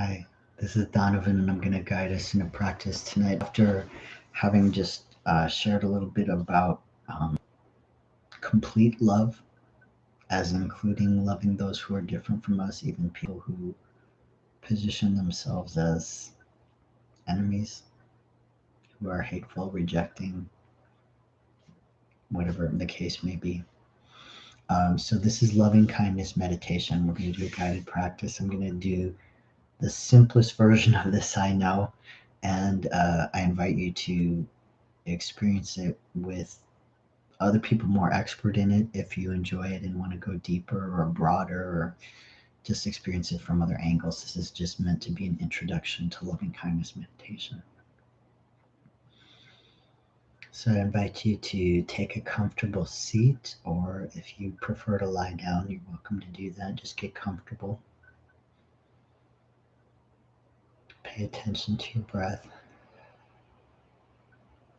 Hi, this is Donovan, and I'm going to guide us in a practice tonight. After having just shared a little bit about complete love, as including loving those who are different from us, even people who position themselves as enemies, who are hateful, rejecting, whatever the case may be. So, this is loving kindness meditation. We're going to do a guided practice. I'm going to do the simplest version of this I know, and I invite you to experience it with other people more expert in it if you enjoy it and want to go deeper or broader or just experience it from other angles. This is just meant to be an introduction to loving kindness meditation. So I invite you to take a comfortable seat, or if you prefer to lie down, you're welcome to do that. Just get comfortable. Pay attention to your breath.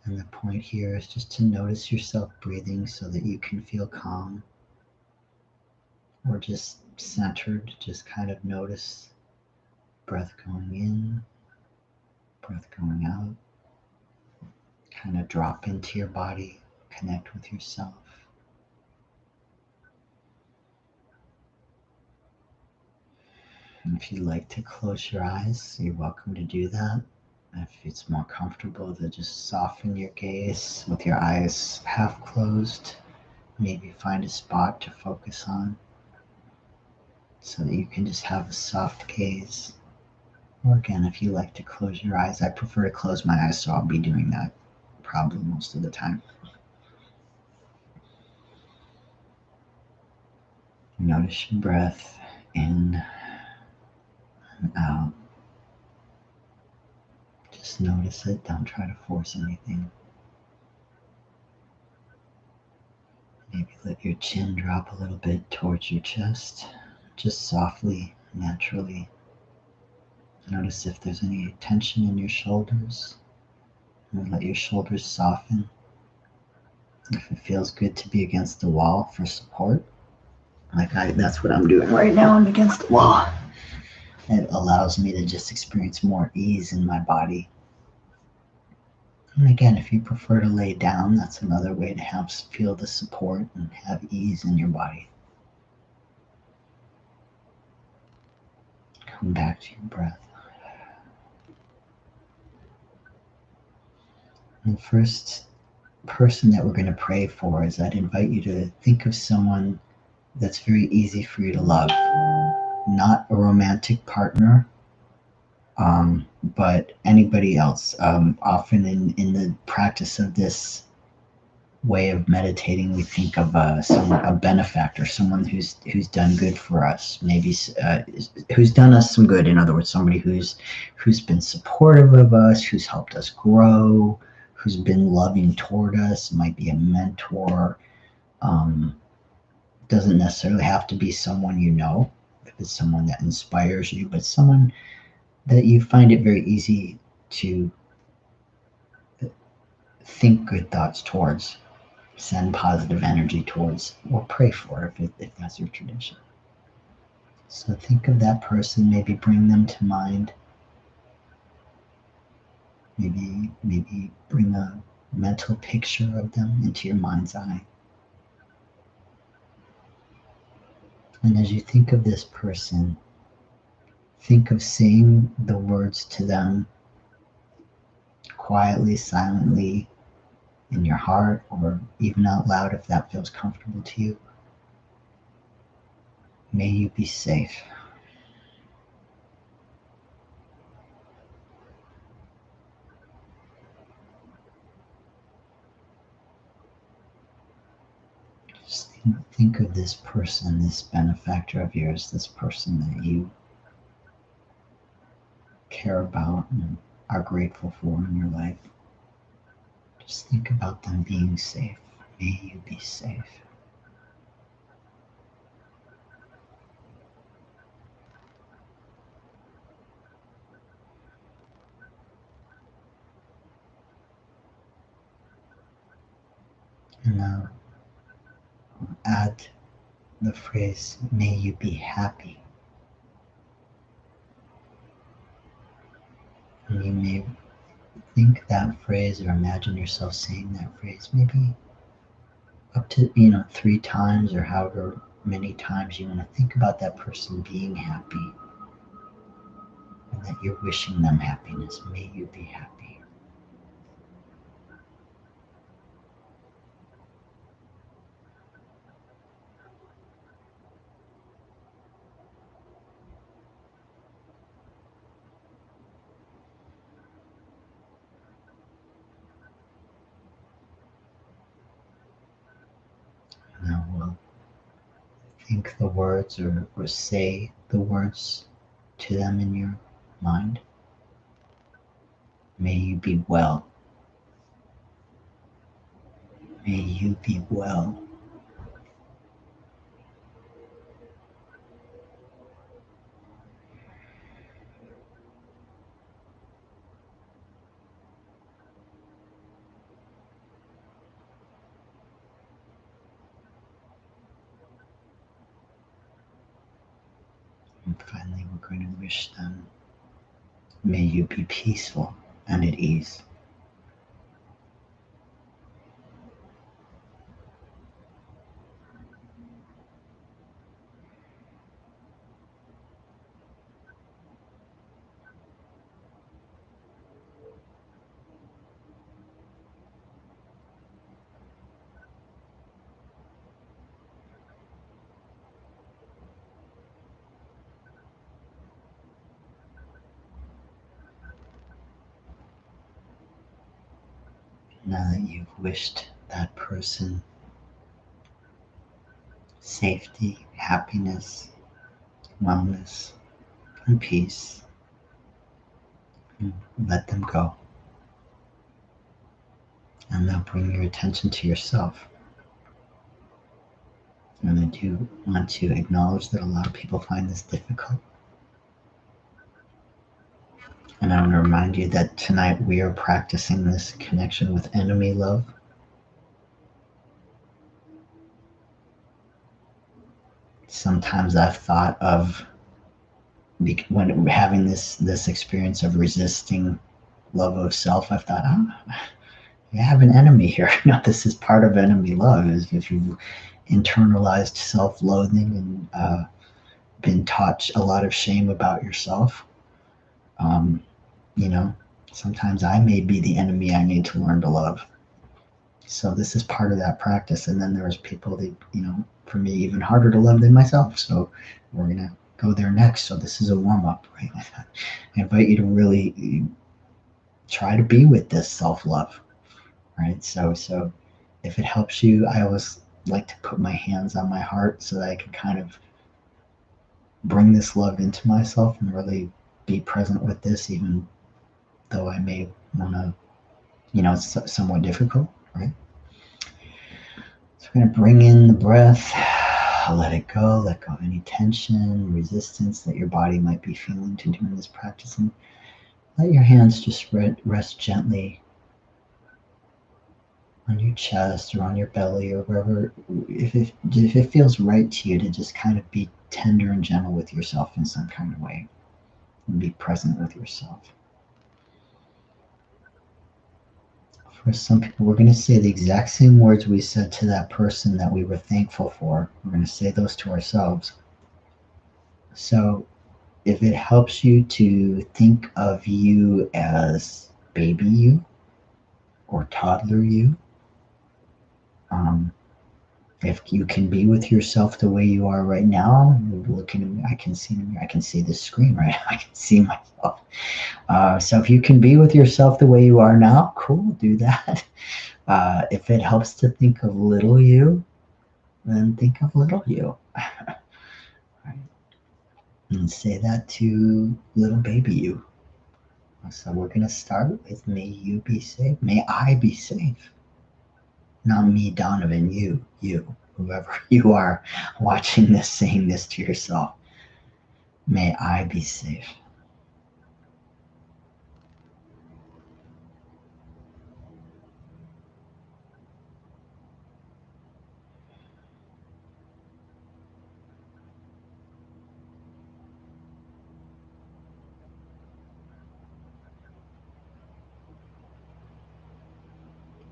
And the point here is just to notice yourself breathing so that you can feel calm or just centered. Just kind of notice breath going in, breath going out. Kind of drop into your body, connect with yourself. And if you'd like to close your eyes, you're welcome to do that. If it's more comfortable to just soften your gaze with your eyes half closed, maybe find a spot to focus on so that you can just have a soft gaze. Or again, if you like to close your eyes, I prefer to close my eyes, so I'll be doing that probably most of the time. Notice your breath in and out. Just notice it, don't try to force anything. Maybe let your chin drop a little bit towards your chest, just softly, naturally. Notice if there's any tension in your shoulders, and let your shoulders soften. If it feels good to be against the wall for support, that's what I'm doing right now. I'm against the wall. It allows me to just experience more ease in my body. And again, if you prefer to lay down, that's another way to feel the support and have ease in your body. Come back to your breath. And the first person that we're going to pray for is I'd invite you to think of someone that's very easy for you to love. Not a romantic partner, but anybody else. Often in the practice of this way of meditating, we think of a benefactor, someone who's done good for us, maybe who's done us some good. In other words, somebody who's been supportive of us, who's helped us grow, who's been loving toward us. It might be a mentor. Doesn't necessarily have to be someone you know. If it's someone that inspires you, but someone that you find it very easy to think good thoughts towards, send positive energy towards, or pray for if that's your tradition. So think of that person, maybe bring them to mind. Maybe bring a mental picture of them into your mind's eye. And as you think of this person, think of saying the words to them quietly, silently, in your heart, or even out loud if that feels comfortable to you. May you be safe. Just think of this person, this benefactor of yours, this person that you care about and are grateful for in your life. Just think about them being safe. May you be safe. And now add the phrase, may you be happy. And you may think that phrase or imagine yourself saying that phrase maybe up to 3 times or however many times you want to think about that person being happy and that you're wishing them happiness. May you be happy. Now we'll think the words or say the words to them in your mind. May you be well. May you be well. And finally, we're going to wish them, may you be peaceful and at ease. Now that you've wished that person safety, happiness, wellness, and peace, and let them go. And now bring your attention to yourself. And I do want to acknowledge that a lot of people find this difficult. And I want to remind you that tonight we are practicing this connection with enemy love. Sometimes I've thought of when having this experience of resisting love of self, I've thought, oh, you have an enemy here. No, this is part of enemy love. Is if you've internalized self-loathing and been taught a lot of shame about yourself, um, you know, sometimes I may be the enemy I need to learn to love. So this is part of that practice. And then there's people that, for me, even harder to love than myself. So we're going to go there next. So this is a warm up, right? I invite you to really try to be with this self-love, right? So if it helps you, I always like to put my hands on my heart so that I can kind of bring this love into myself and really be present with this, even though I may want to, it's somewhat difficult, right? So we're going to bring in the breath, let it go, let go of any tension, resistance that your body might be feeling to doing this practice. And let your hands just rest gently on your chest or on your belly or wherever, if it feels right to you to just kind of be tender and gentle with yourself in some kind of way and be present with yourself. For some people, we're going to say the exact same words we said to that person that we were thankful for. We're going to say those to ourselves. So if it helps you to think of you as baby you or toddler you, if you can be with yourself the way you are right now, looking at me, I can see this screen, right? I can see myself. So if you can be with yourself the way you are now, cool, do that. If it helps to think of little you, then think of little you. Right? And say that to little baby you. So we're going to start with, may you be safe. May I be safe. Not me, Donovan, you, whoever you are watching this, saying this to yourself. May I be safe.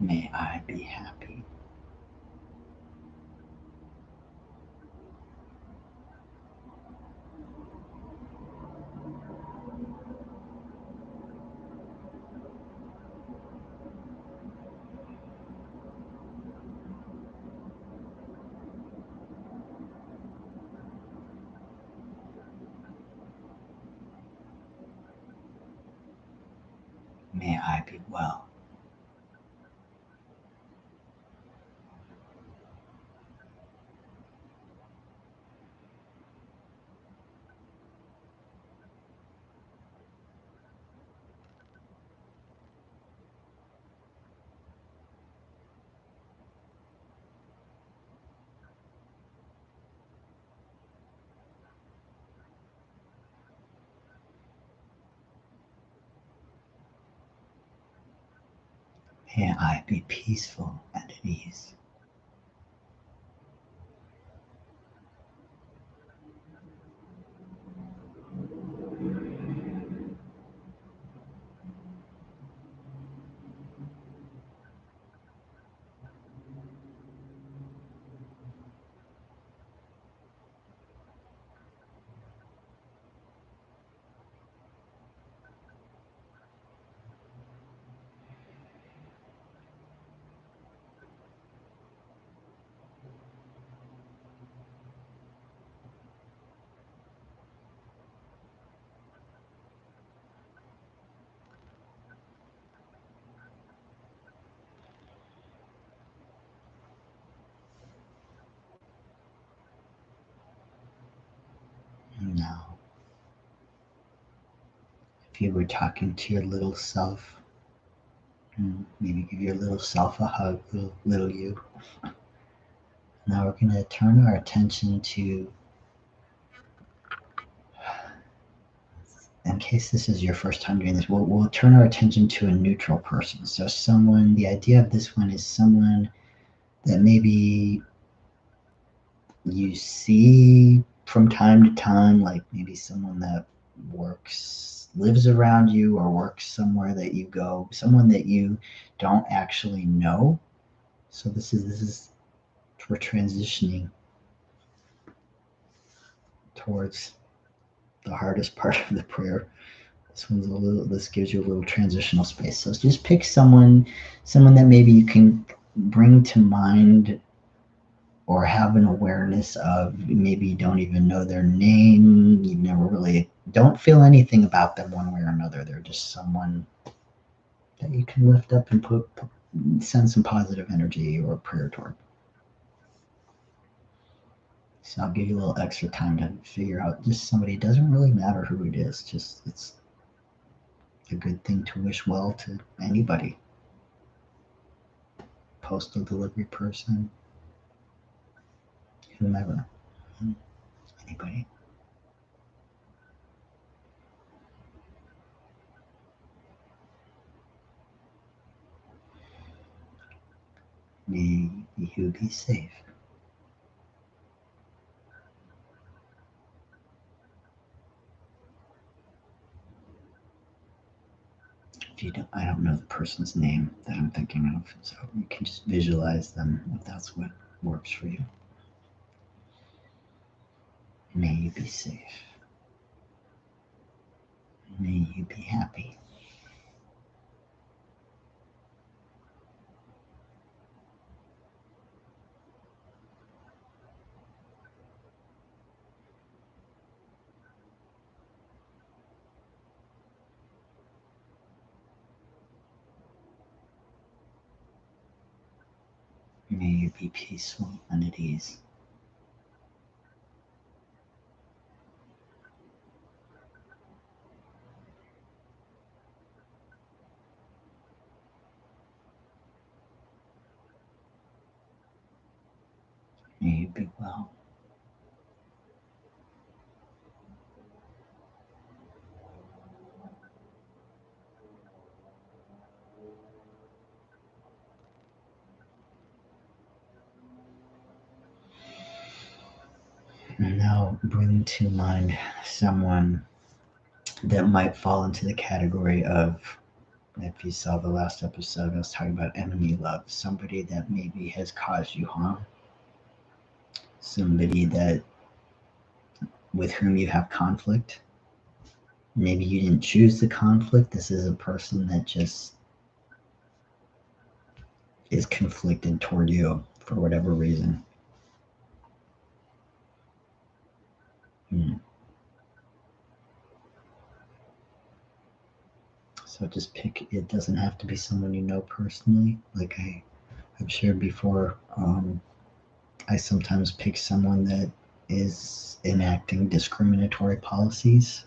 May I be happy. May I be well. May I be peaceful and at ease. Now, if you were talking to your little self, maybe give your little self a hug, little you. Now we're going to turn our attention to, in case this is your first time doing this, we'll turn our attention to a neutral person. So someone, the idea of this one is someone that maybe you see from time to time, like maybe someone that lives around you or works somewhere that you go, someone that you don't actually know. So this is we're transitioning towards the hardest part of the prayer. This gives you a little transitional space. So just pick someone that maybe you can bring to mind or have an awareness of. Maybe you don't even know their name. You never really don't feel anything about them one way or another. They're just someone that you can lift up and send some positive energy or prayer toward. So I'll give you a little extra time to figure out just somebody. It doesn't really matter who it is. Just it's a good thing to wish well to anybody. Postal delivery person, whomever, anybody. May you be safe. If you don't, I don't know the person's name that I'm thinking of, so you can just visualize them if that's what works for you. May you be safe. May you be happy. May you be peaceful and at ease. May you be well. And now bring to mind someone that might fall into the category of If you saw the last episode, I was talking about enemy love. Somebody that maybe has caused you harm. Somebody that with whom you have conflict. Maybe you didn't choose the conflict. This is a person that just is conflicted toward you for whatever reason. So just pick, it doesn't have to be someone you know personally. Like I've shared before, I sometimes pick someone that is enacting discriminatory policies.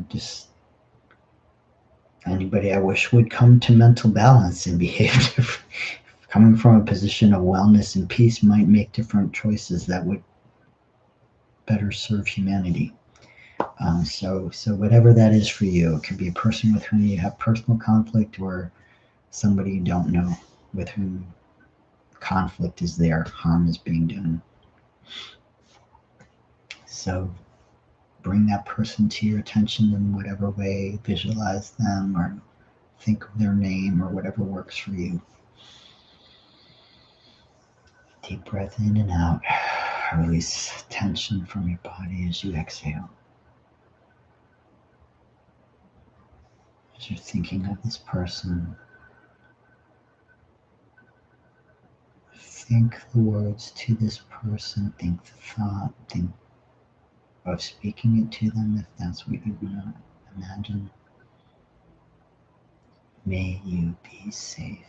Just anybody I wish would come to mental balance and behave different. Coming from a position of wellness and peace might make different choices that would better serve humanity. So whatever that is for you, it could be a person with whom you have personal conflict or somebody you don't know with whom conflict is there, harm is being done. So bring that person to your attention in whatever way, visualize them or think of their name or whatever works for you. Deep breath in and out. Release tension from your body as you exhale. As you're thinking of this person, think the words to this person, think the thought, think of speaking it to them if that's what you want to imagine. May you be safe.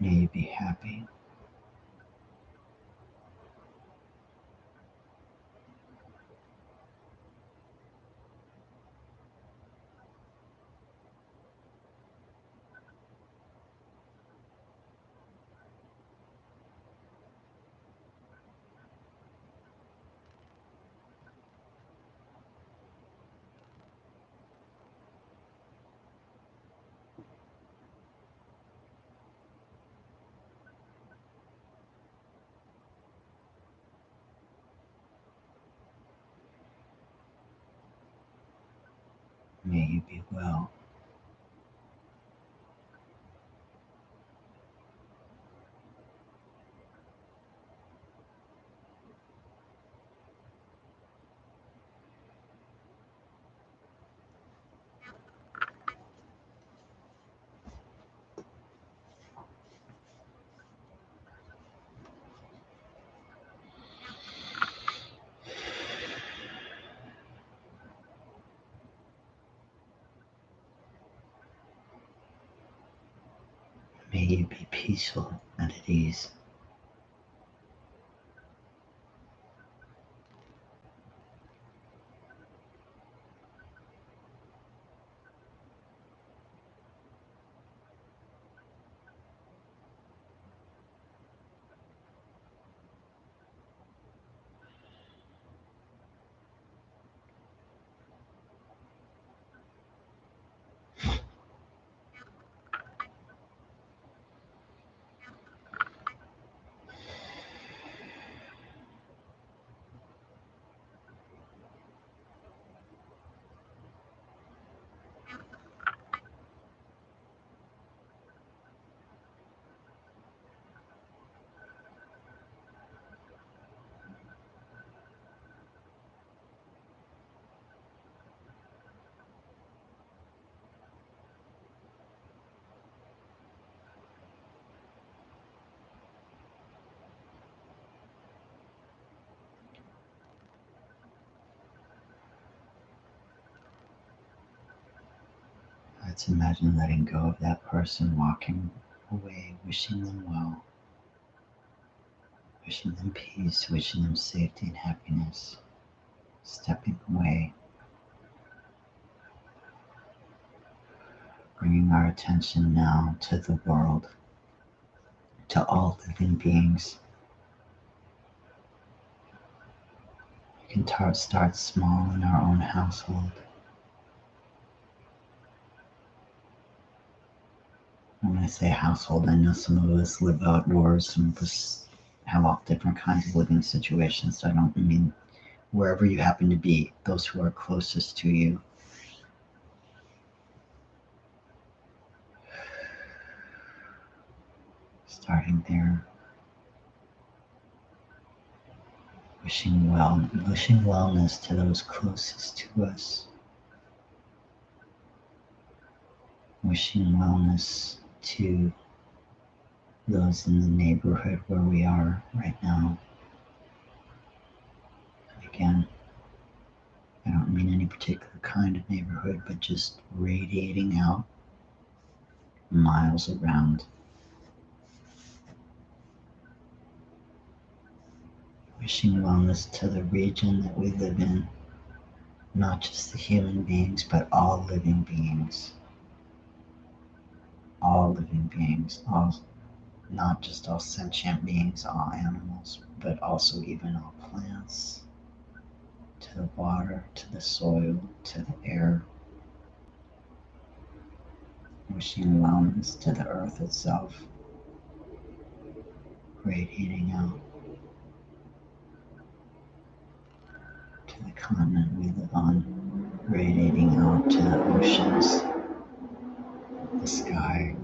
May you be happy. May you be well. May you be peaceful and at ease. Let's imagine letting go of that person, walking away, wishing them well, Wishing them peace, wishing them safety and happiness. Stepping away, bringing our attention now to the world, to all living beings. We can start small in our own household. When I say household, I know some of us live outdoors, some of us have all different kinds of living situations. So I don't mean wherever you happen to be, those who are closest to you. Starting there, wishing wellness to those closest to us. Wishing wellness to those in the neighborhood where we are right now. And again, I don't mean any particular kind of neighborhood, but just radiating out miles around. Wishing wellness to the region that we live in, not just the human beings, but all living beings. All living beings, not just all sentient beings, all animals, but also even all plants, to the water, to the soil, to the air. Wishing wellness to the earth itself, radiating out to the continent we live on, radiating out to the oceans, the sky,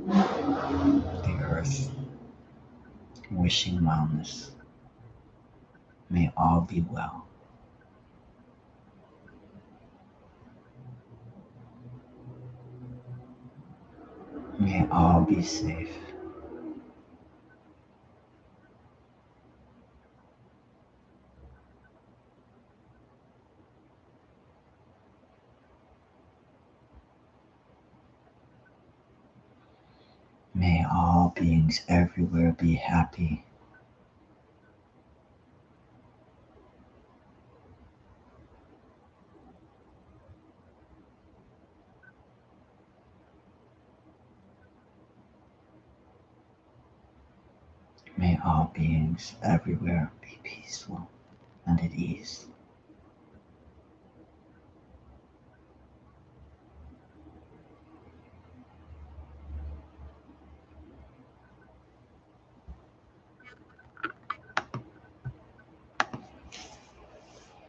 the earth. Wishing wellness. May all be well. May all be safe. May all beings everywhere be happy. May all beings everywhere be peaceful and at ease.